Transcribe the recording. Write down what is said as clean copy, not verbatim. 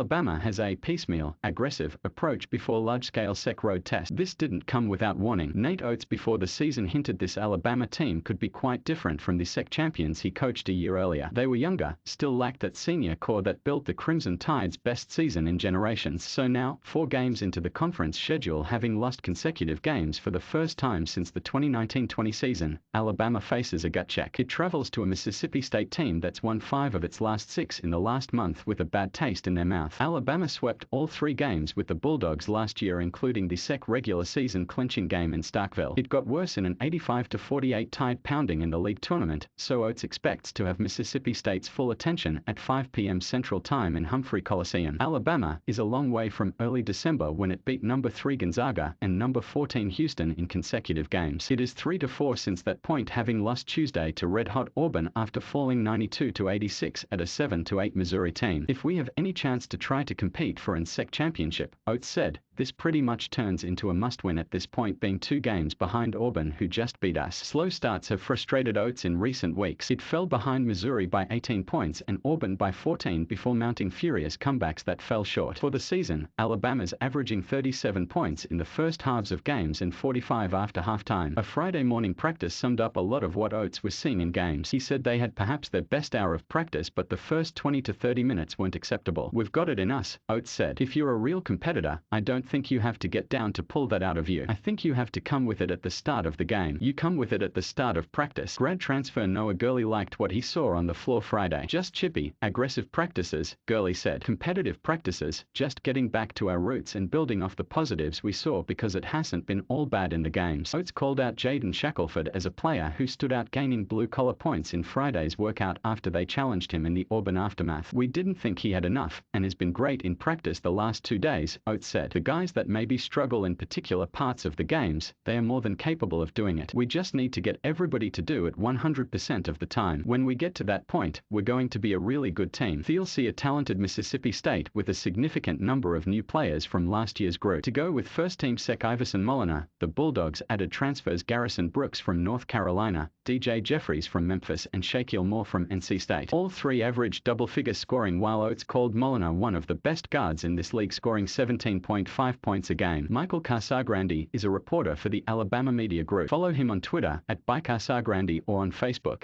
Alabama has a piecemeal, aggressive approach before large-scale SEC road test. This didn't come without warning. Nate Oats before the season hinted this Alabama team could be quite different from the SEC champions he coached a year earlier. They were younger, still lacked that senior core that built the Crimson Tide's best season in generations. So now, 4 games into the conference schedule, having lost consecutive games for the first time since the 2019-20 season, Alabama faces a gut check. It travels to a Mississippi State team that's won 5 of its last 6 in the last month with a bad taste in their mouth. Alabama swept all 3 games with the Bulldogs last year, including the SEC regular season clinching game in Starkville. It got worse in an 85-48 Tide pounding in the league tournament, so Oats expects to have Mississippi State's full attention at 5 p.m. Central Time in Humphrey Coliseum. Alabama is a long way from early December when it beat number 3 Gonzaga and number 14 Houston in consecutive games. It is 3-4 since that point, having lost Tuesday to red-hot Auburn after falling 92-86 at a 7-8 Missouri team. If we have any chance to try to compete for an SEC championship, Oats said, this pretty much turns into a must-win at this point, being 2 games behind Auburn, who just beat us. Slow starts have frustrated Oats in recent weeks. It fell behind Missouri by 18 points and Auburn by 14 before mounting furious comebacks that fell short. For the season, Alabama's averaging 37 points in the first halves of games and 45 after halftime. A Friday morning practice summed up a lot of what Oats was seeing in games. He said they had perhaps their best hour of practice, but the first 20 to 30 minutes weren't acceptable. We've got it in us, Oats said. If you're a real competitor, I don't think you have to get down to pull that out of you. I think you have to come with it at the start of the game. You come with it at the start of practice. Grad transfer Noah Gurley liked what he saw on the floor Friday. Just chippy, aggressive practices, Gurley said. Competitive practices, just getting back to our roots and building off the positives we saw because it hasn't been all bad in the games. Oats called out Jaden Shackelford as a player who stood out, gaining blue-collar points in Friday's workout after they challenged him in the Auburn aftermath. We didn't think he had enough and has been great in practice the last 2 days, Oats said. The guys that maybe struggle in particular parts of the games, they are more than capable of doing it. We just need to get everybody to do it 100% of the time. When we get to that point, we're going to be a really good team. They'll see a talented Mississippi State with a significant number of new players from last year's group. To go with first-team SEC Iverson Molinar, the Bulldogs added transfers Garrison Brooks from North Carolina, DJ Jeffries from Memphis, and Shaquille Moore from NC State. All 3 averaged double-figure scoring, while Oats called Molinar one of the best guards in this league, scoring 17.5 points a game. Michael Casagrande is a reporter for the Alabama Media Group. Follow him on Twitter @ByCasagrande or on Facebook